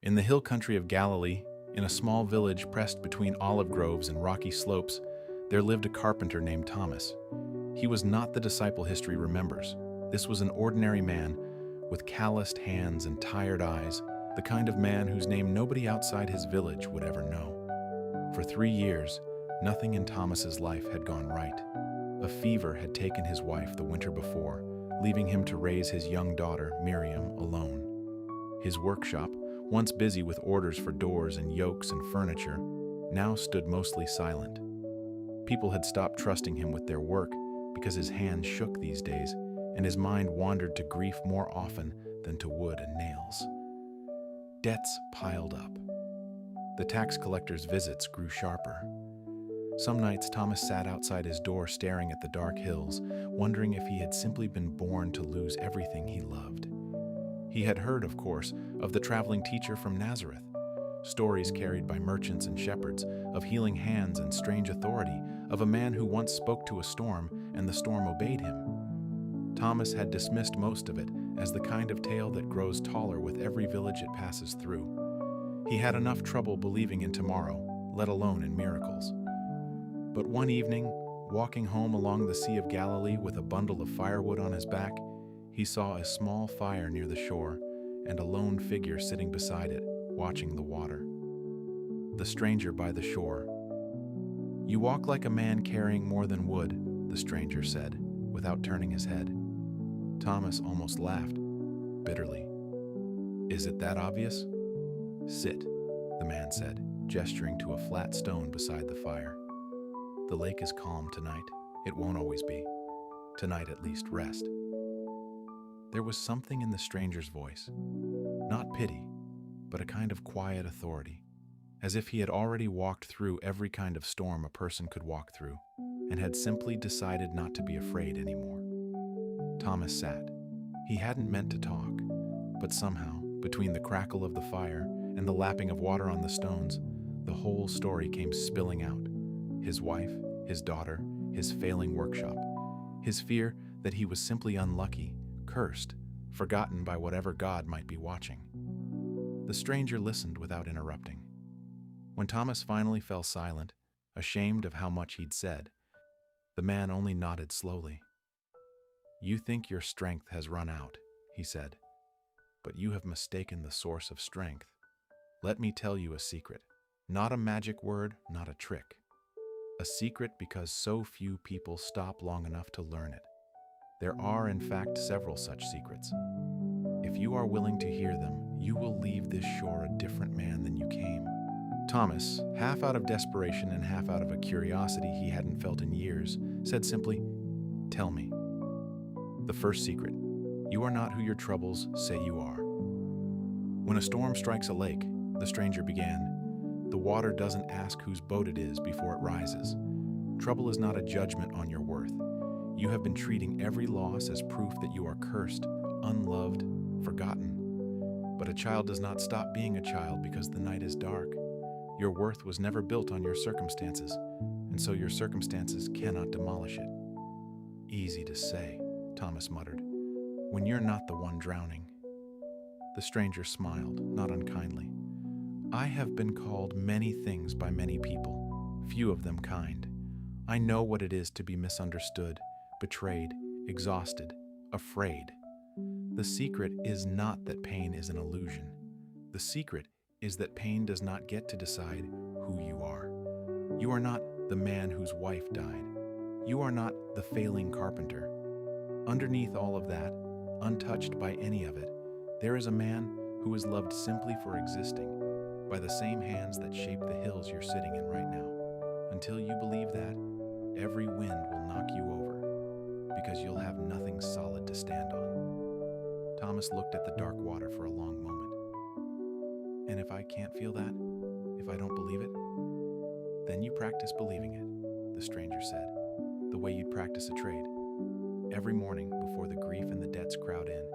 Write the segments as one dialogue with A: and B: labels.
A: In the hill country of Galilee, in a small village pressed between olive groves and rocky slopes, there lived a carpenter named Thomas. He was not the disciple history remembers. This was an ordinary man with calloused hands and tired eyes, the kind of man whose name nobody outside his village would ever know. For 3 years, nothing in Thomas's life had gone right. A fever had taken his wife the winter before, leaving him to raise his young daughter, Miriam, alone. His workshop, once busy with orders for doors and yokes and furniture, now stood mostly silent. People had stopped trusting him with their work because his hands shook these days, and his mind wandered to grief more often than to wood and nails. Debts piled up. The tax collector's visits grew sharper. Some nights Thomas sat outside his door staring at the dark hills, wondering if he had simply been born to lose everything he loved. He had heard, of course, of the traveling teacher from Nazareth, stories carried by merchants and shepherds, of healing hands and strange authority, of a man who once spoke to a storm and the storm obeyed him. Thomas had dismissed most of it as the kind of tale that grows taller with every village it passes through. He had enough trouble believing in tomorrow, let alone in miracles. But one evening, walking home along the Sea of Galilee with a bundle of firewood on his back, he saw a small fire near the shore and a lone figure sitting beside it, watching the water. The stranger by the shore. "You walk like a man carrying more than wood," the stranger said, without turning his head. Thomas almost laughed, bitterly. "Is it that obvious?" "Sit," the man said, gesturing to a flat stone beside the fire. "The lake is calm tonight. It won't always be. Tonight at least, rest." There was something in the stranger's voice, not pity, but a kind of quiet authority, as if he had already walked through every kind of storm a person could walk through, and had simply decided not to be afraid anymore. Thomas sat. He hadn't meant to talk, but somehow, between the crackle of the fire and the lapping of water on the stones, the whole story came spilling out. His wife, his daughter, his failing workshop, his fear that he was simply unlucky, cursed, forgotten by whatever God might be watching. The stranger listened without interrupting. When Thomas finally fell silent, ashamed of how much he'd said, the man only nodded slowly. "You think your strength has run out," he said, "but you have mistaken the source of strength. Let me tell you a secret. Not a magic word, not a trick. A secret because so few people stop long enough to learn it. There are, in fact, several such secrets. If you are willing to hear them, you will leave this shore a different man than you came." Thomas, half out of desperation and half out of a curiosity he hadn't felt in years, said simply, "Tell me." "The first secret. You are not who your troubles say you are." "When a storm strikes a lake," the stranger began, "the water doesn't ask whose boat it is before it rises. Trouble is not a judgment on your worth. You have been treating every loss as proof that you are cursed, unloved, forgotten. But a child does not stop being a child because the night is dark. Your worth was never built on your circumstances, and so your circumstances cannot demolish it." "Easy to say," Thomas muttered, "when you're not the one drowning." The stranger smiled, not unkindly. "I have been called many things by many people, few of them kind. I know what it is to be misunderstood, betrayed, exhausted, afraid. The secret is not that pain is an illusion. The secret is that pain does not get to decide who you are. You are not the man whose wife died. You are not the failing carpenter. Underneath all of that, untouched by any of it, there is a man who is loved simply for existing, by the same hands that shape the hills you're sitting in right now. Until you believe that, every wind will knock you over, because you'll have nothing solid to stand on." Thomas looked at the dark water for a long moment. "And if I can't feel that, if I don't believe it, then you practice believing it," the stranger said, "the way you'd practice a trade. Every morning, before the grief and the debts crowd in,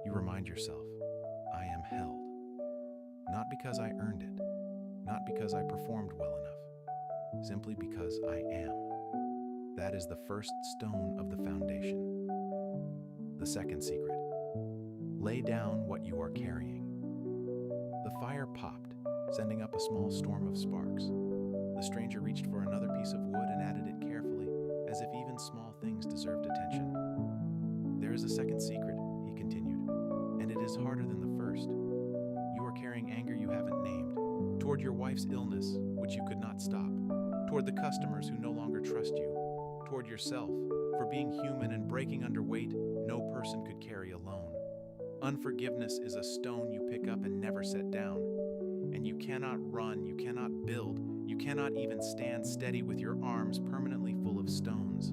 A: you remind yourself, 'I am held.' Not because I earned it, not because I performed well enough, simply because I am. That is the first stone of the foundation. The second secret. Lay down what you are carrying. The fire sending up a small storm of sparks. The stranger reached for another piece of wood and added it carefully, as if even small things deserved attention. "There is a second secret," he continued, "and it is harder than the first. You are carrying anger you haven't named, toward your wife's illness, which you could not stop, toward the customers who no longer trust you, toward yourself, for being human and breaking under weight no person could carry alone. Unforgiveness is a stone you pick up and never set down, and you cannot run, you cannot build, you cannot even stand steady with your arms permanently full of stones."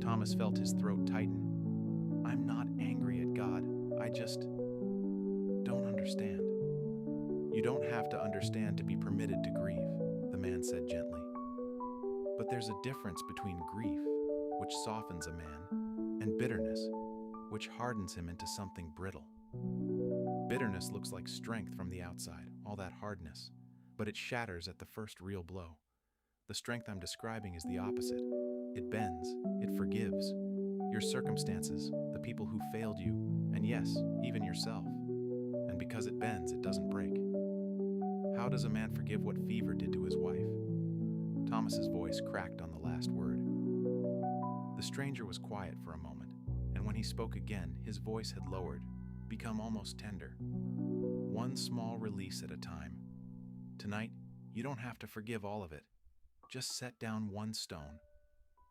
A: Thomas felt his throat tighten. "I'm not angry at God, I just don't understand." "You don't have to understand to be permitted to grieve," the man said gently. "But there's a difference between grief, which softens a man, and bitterness, which hardens him into something brittle. Bitterness looks like strength from the outside, all that hardness, but it shatters at the first real blow. The strength I'm describing is the opposite. It bends, it forgives. Your circumstances, the people who failed you, and yes, even yourself. And because it bends, it doesn't break. How does a man forgive what fever did to his wife?" Thomas's voice cracked on the last word. The stranger was quiet for a moment, and when he spoke again, his voice had lowered, become almost tender. "One small release at a time. Tonight, you don't have to forgive all of it. Just set down one stone.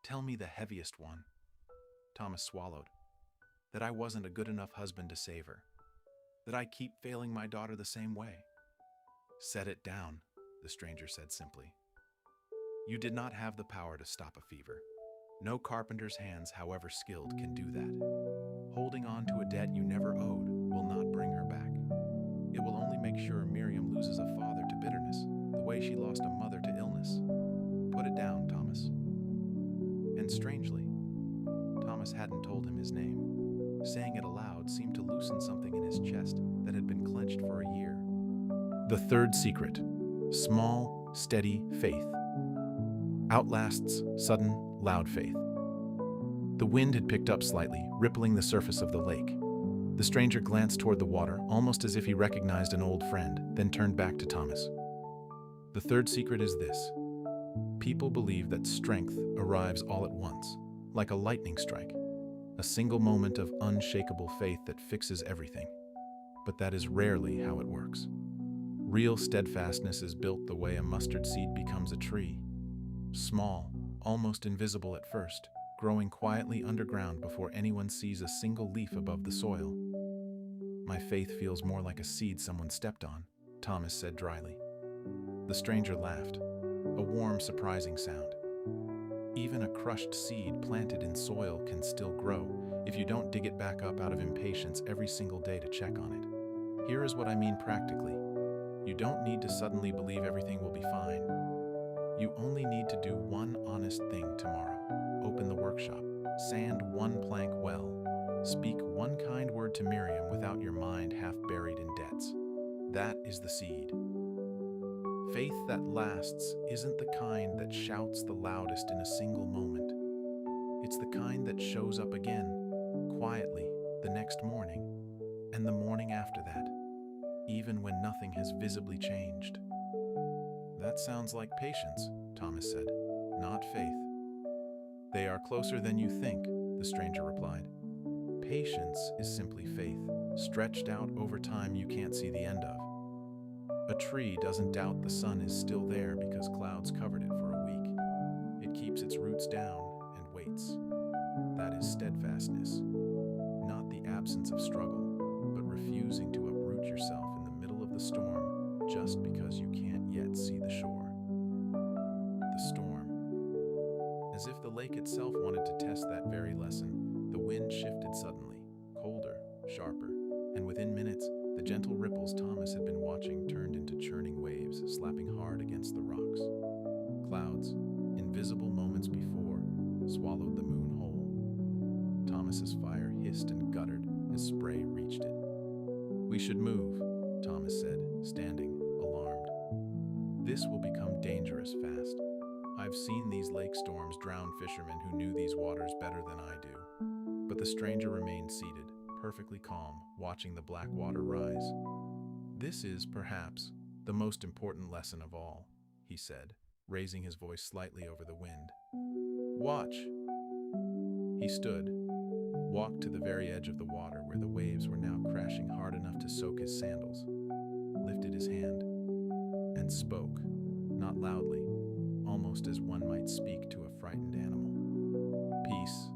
A: Tell me the heaviest one." Thomas swallowed. "That I wasn't a good enough husband to save her. That I keep failing my daughter the same way." "Set it down," the stranger said simply. "You did not have the power to stop a fever. No carpenter's hands, however skilled, can do that. Holding on to a debt you never owed will not bring her back. It will only make sure Miriam loses a father to bitterness, the way she lost a mother to illness. Put it down, Thomas." And strangely, Thomas hadn't told him his name. Saying it aloud seemed to loosen something in his chest that had been clenched for a year. The third secret: small, steady faith outlasts sudden, loud faith. The wind had picked up slightly, rippling the surface of the lake. The stranger glanced toward the water, almost as if he recognized an old friend, then turned back to Thomas. "The third secret is this. People believe that strength arrives all at once, like a lightning strike, a single moment of unshakable faith that fixes everything. But that is rarely how it works. Real steadfastness is built the way a mustard seed becomes a tree. Small, almost invisible at first, growing quietly underground before anyone sees a single leaf above the soil." "My faith feels more like a seed someone stepped on," Thomas said dryly. The stranger laughed, a warm, surprising sound. "Even a crushed seed planted in soil can still grow if you don't dig it back up out of impatience every single day to check on it. Here is what I mean practically. You don't need to suddenly believe everything will be fine. You only need to do one honest thing tomorrow. Open the workshop, sand one plank well, speak one kind word to Miriam without your mind half buried in debts. That is the seed. Faith that lasts isn't the kind that shouts the loudest in a single moment. It's the kind that shows up again, quietly, the next morning, and the morning after that, even when nothing has visibly changed." "That sounds like patience," Thomas said, "not faith." "They are closer than you think," the stranger replied. "Patience is simply faith, stretched out over time you can't see the end of. A tree doesn't doubt the sun is still there because clouds covered it for a week. It keeps its roots down and waits. That is steadfastness, not the absence of struggle, but refusing to uproot yourself in the middle of the storm just because you can't yet see the shore." The storm. As if the lake itself wanted to test that very lesson, the wind shifted suddenly, colder, sharper, and within minutes, the gentle ripples Thomas had been watching turned into churning waves, slapping hard against the rocks. Clouds, invisible moments before, swallowed the moon whole. Thomas's fire hissed and guttered as spray reached it. "We should move," Thomas said, standing, alarmed. "This will become dangerous fast. I've seen these lake storms drown fishermen who knew these waters better than I do." But the stranger remained seated, perfectly calm, watching the black water rise. "This is, perhaps, The most important lesson of all, he said, raising his voice slightly over the wind. Watch. He stood, walked to the very edge of the water where the waves were now crashing hard enough to soak his sandals, lifted his hand, and spoke, not loudly, almost as one might speak to a frightened animal. Peace,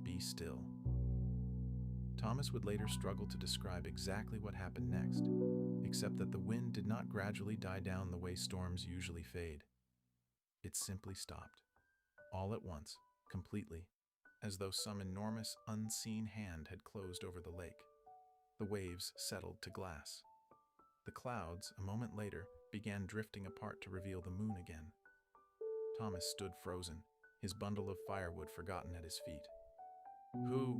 A: be still. Thomas would later struggle to describe exactly what happened next, except that the wind did not gradually die down the way storms usually fade. It simply stopped, all at once, completely, as though some enormous, unseen hand had closed over the lake. The waves settled to glass. The clouds, a moment later, began drifting apart to reveal the moon again. Thomas stood frozen, his bundle of firewood forgotten at his feet. Who?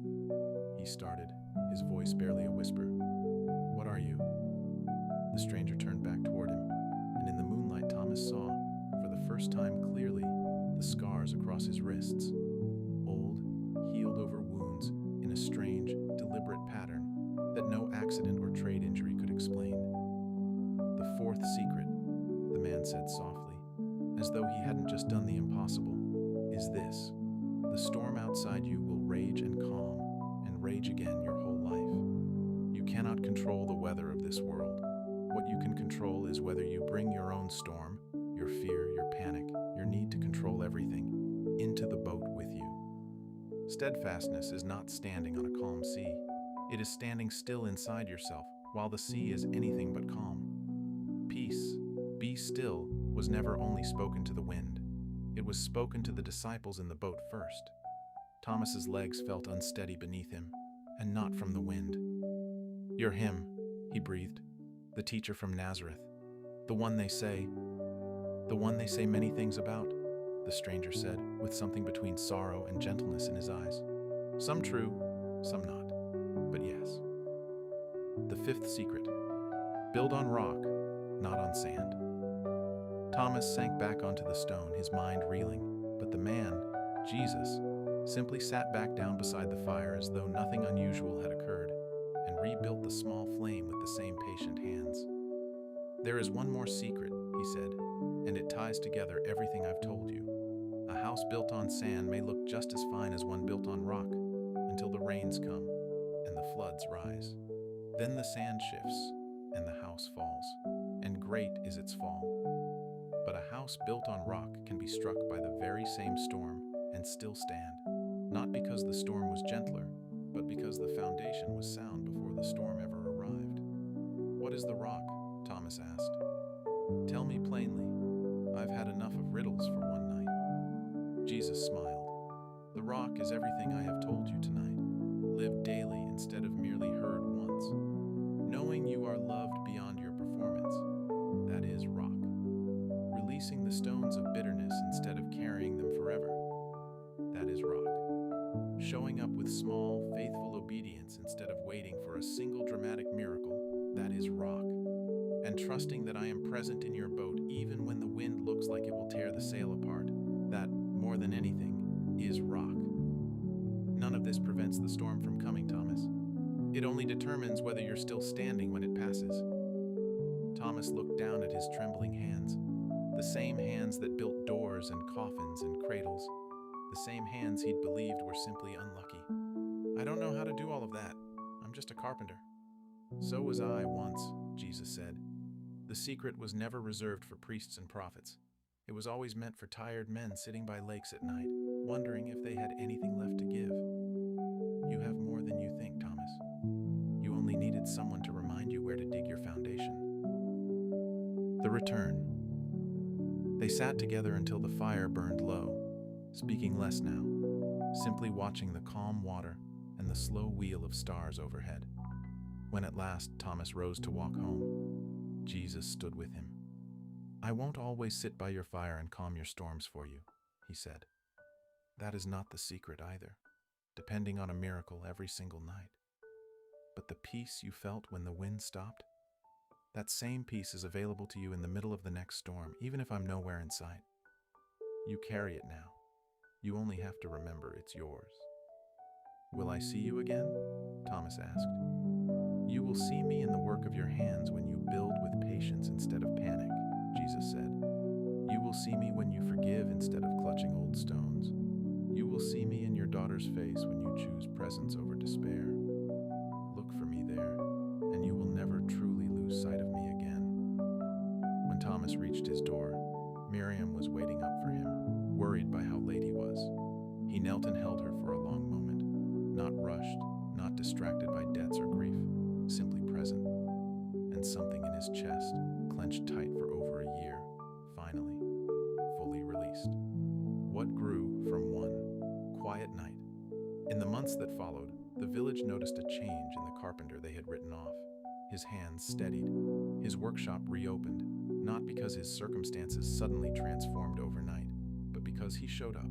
A: He started, his voice barely a whisper. What are you? The stranger turned back toward him, and in the moonlight Thomas saw, for the first time clearly, the scars across his wrists. Old, healed-over wounds in a strange, deliberate pattern that no accident or trade injury could explain. The fourth secret, the man said softly, as though he hadn't just done the impossible, is this. The storm outside you will rage and calm, and rage again your whole life. You cannot control the weather of this world. What you can control is whether you bring your own storm, your fear, your panic, your need to control everything, into the boat with you. Steadfastness is not standing on a calm sea. It is standing still inside yourself, while the sea is anything but calm. Peace, be still, was never only spoken to the wind. It was spoken to the disciples in the boat first. Thomas's legs felt unsteady beneath him, and not from the wind. You're him, he breathed, the teacher from Nazareth, the one they say many things about, the stranger said, with something between sorrow and gentleness in his eyes. Some true, some not, but yes. The fifth secret, build on rock, not on sand. Thomas sank back onto the stone, his mind reeling, but the man, Jesus, simply sat back down beside the fire as though nothing unusual had occurred, and rebuilt the small flame with the same patient hands. There is one more secret, he said, and it ties together everything I've told you. A house built on sand may look just as fine as one built on rock, until the rains come and the floods rise. Then the sand shifts, and the house falls, and great is its fall. But a house built on rock can be struck by the very same storm and still stand, not because the storm was gentler, but because the foundation was sound before the storm ever arrived. What is the rock? Thomas asked. Tell me plainly. I've had enough of riddles for one night. Jesus smiled. The rock is everything I have told you tonight. Live daily instead of merely heard once. Knowing you are loved beyond your performance. That is rock. Releasing the stones of bitterness instead of carrying them forever. That is rock. Showing up with small, faithful obedience instead of waiting for a single dramatic miracle. That is rock. And trusting that I am present in your boat even when the wind looks like it will tear the sail apart. That, more than anything, is rock. None of this prevents the storm from coming, Thomas. It only determines whether you're still standing when it passes. Thomas looked down at his trembling hands. The same hands that built doors and coffins and cradles. The same hands he'd believed were simply unlucky. I don't know how to do all of that. I'm just a carpenter. So was I once, Jesus said. The secret was never reserved for priests and prophets. It was always meant for tired men sitting by lakes at night, wondering if they had anything left to give. You have more than you think, Thomas. You only needed someone to remind you where to dig your foundation. The return. They sat together until the fire burned low, speaking less now, simply watching the calm water and the slow wheel of stars overhead. When at last Thomas rose to walk home, Jesus stood with him. I won't always sit by your fire and calm your storms for you, he said. That is not the secret either, depending on a miracle every single night. But the peace you felt when the wind stopped, that same peace is available to you in the middle of the next storm, even if I'm nowhere in sight. You carry it now. You only have to remember it's yours. Will I see you again? Thomas asked. You will see me in the work of your hands when you build with patience instead of Thomas reached his door, Miriam was waiting up for him, worried by how late he was. He knelt and held her for a long moment, not rushed, not distracted by debts or grief, simply present. And something in his chest, clenched tight for over a year, finally, fully released. What grew from one quiet night? In the months that followed, the village noticed a change in the carpenter they had written off. His hands steadied, his workshop reopened, not because his circumstances suddenly transformed overnight, but because he showed up.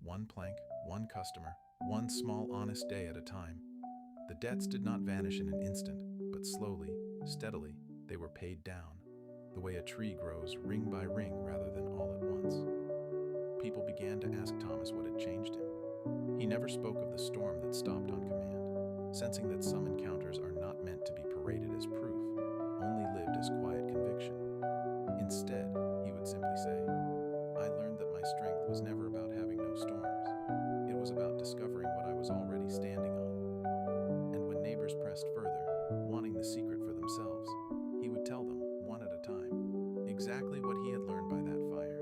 A: One plank, one customer, one small honest day at a time. The debts did not vanish in an instant, but slowly, steadily, they were paid down, the way a tree grows ring by ring rather than all at once. People began to ask Thomas what had changed him. He never spoke of the storm that stopped on command, sensing that some encounters are not meant to be paraded as proof, only lived as quiet conviction. Instead, he would simply say, "I learned that my strength was never about having no storms. It was about discovering what I was already standing on." And when neighbors pressed further, wanting the secret for themselves, he would tell them, one at a time, exactly what he had learned by that fire.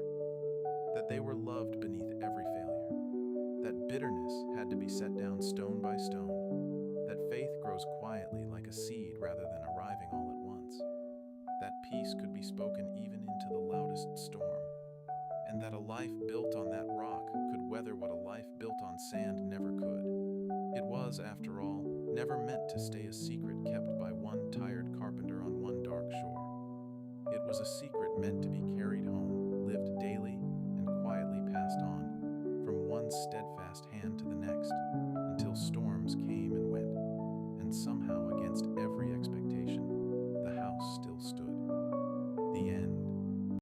A: That they were loved beneath every failure. That bitterness had to be set down stone by stone. That faith grows quietly like a seed rather than arriving all at once. That peace could be spoken even into the loudest storm. And that a life built on that rock could weather what a life built on sand never could. It was, after all, never meant to stay a secret kept by one tired carpenter on one dark shore. It was a secret meant to be carried home, lived daily, and quietly passed on, from one steadfast hand